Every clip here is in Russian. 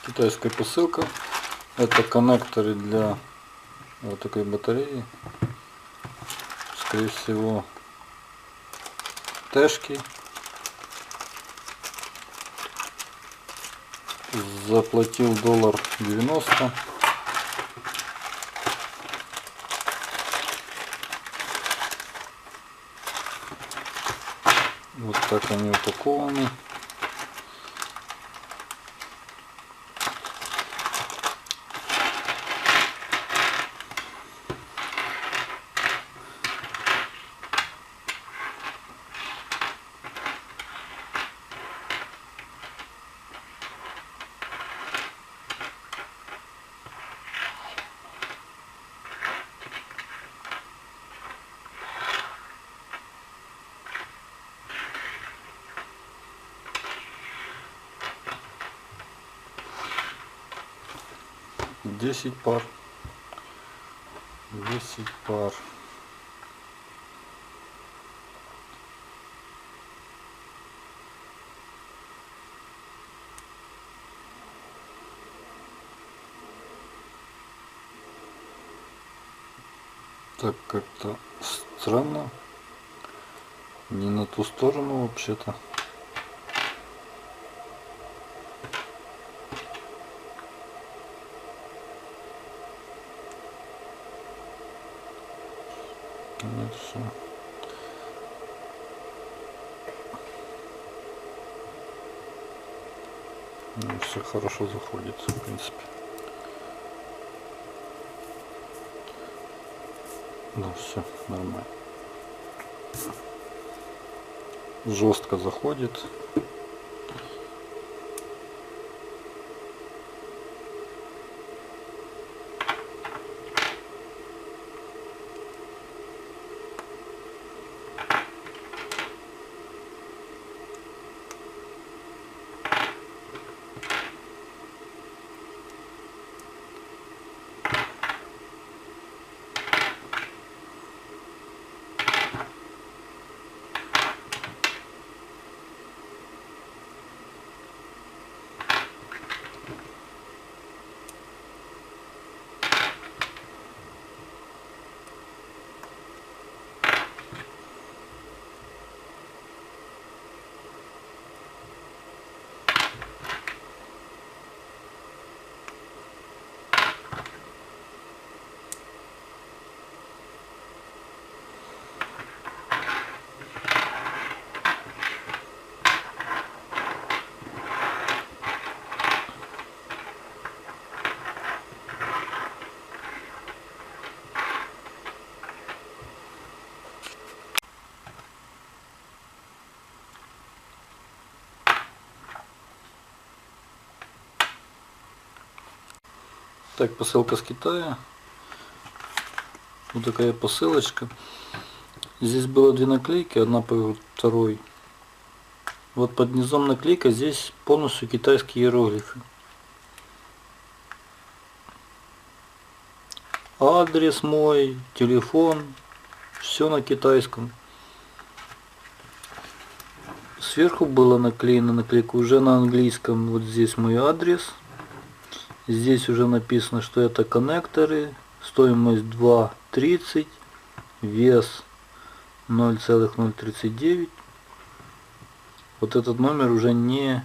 Китайская посылка. Это коннекторы для вот такой батареи. Скорее всего, тэшки. Заплатил $1.90. Вот так они упакованы. Десять пар. 10 пар. Так, как-то странно. Не на ту сторону вообще-то. Нет, все. Ну, все хорошо заходит, в принципе. Да, все нормально. Жестко заходит. Так, посылка с Китая. Вот такая посылочка. Здесь было две наклейки, одна по второй. Вот под низом наклейка, здесь полностью китайские иероглифы. Адрес мой, телефон, все на китайском. Сверху было наклеена наклейка уже на английском. Вот здесь мой адрес. Здесь уже написано, что это коннекторы. Стоимость 2.30. Вес 0,039. Вот этот номер уже не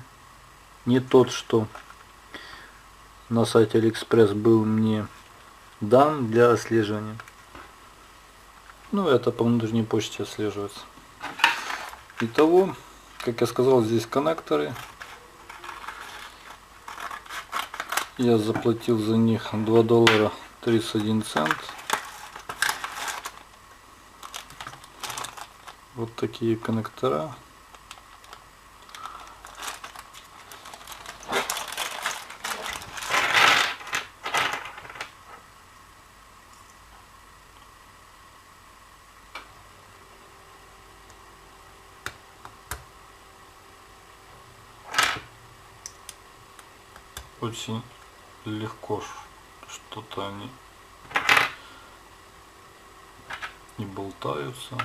тот, что на сайте AliExpress был мне дан для отслеживания. Ну, это по внутренней почте отслеживается. Итого, как я сказал, здесь коннекторы. Я заплатил за них $2.31. Вот такие коннектора. Очень легко что-то они не болтаются.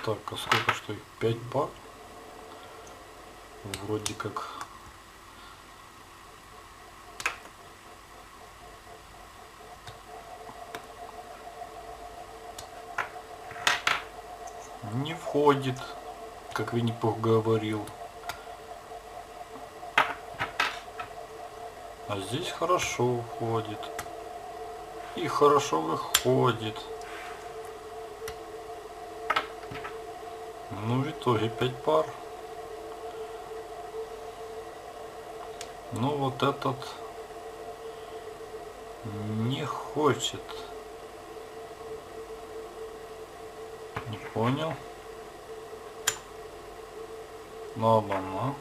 Так, а сколько что их? 5 пар? Вроде как не входит, как Винни-Пух говорил. А здесь хорошо входит. И хорошо выходит. Ну, в итоге 5 пар. Ну, вот этот не хочет. Не понял. Ну, ладно.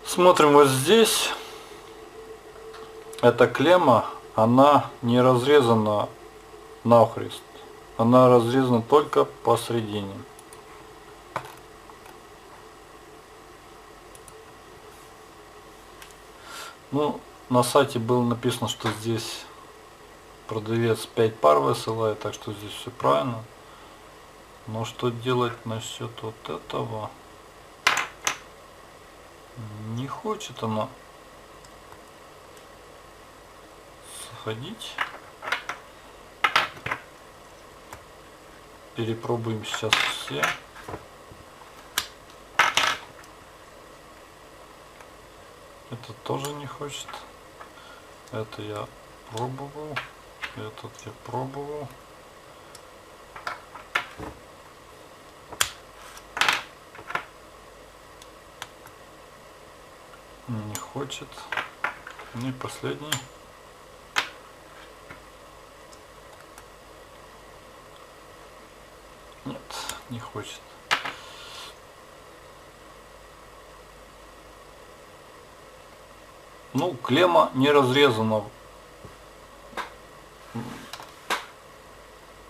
Смотрим вот здесь. Эта клемма, она не разрезана нахрест. Она разрезана только посередине. Ну, на сайте было написано, что здесь продавец 5 пар высылает, так что здесь все правильно. Но что делать насчет вот этого? Не хочет она сходить. Перепробуем сейчас все. Это тоже не хочет. Это я пробовал. Этот я пробовал. Не хочет. И последний. Нет, не хочет. Ну, клемма не разрезана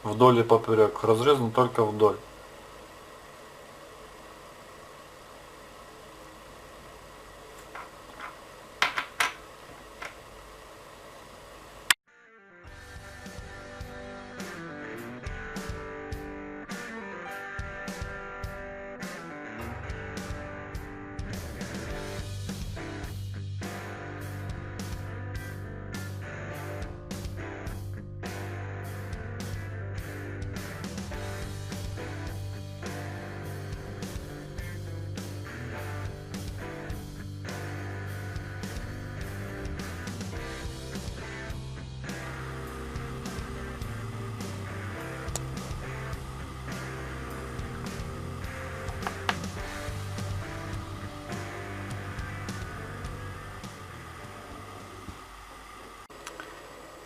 вдоль и поперек. Разрезана только вдоль.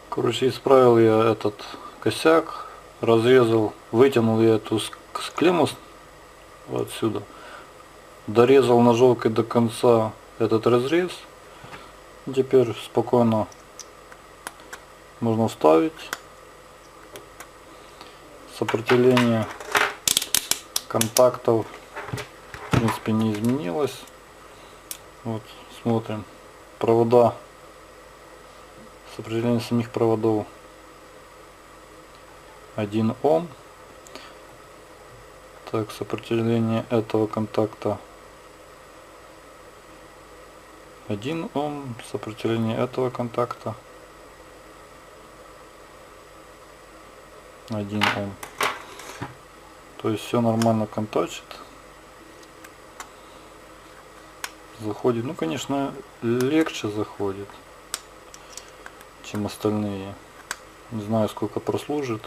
Короче, исправил я этот косяк, разрезал, вытянул я эту клемму отсюда, дорезал ножовкой до конца этот разрез. Теперь спокойно можно вставить. Сопротивление контактов в принципе не изменилось. Вот, смотрим. Провода. Сопротивление самих проводов 1 Ом. Так, сопротивление этого контакта 1 Ом. Сопротивление этого контакта 1 Ом. То есть все нормально контачит. Заходит. Ну, конечно, легче заходит, чем остальные. Не знаю, сколько прослужит.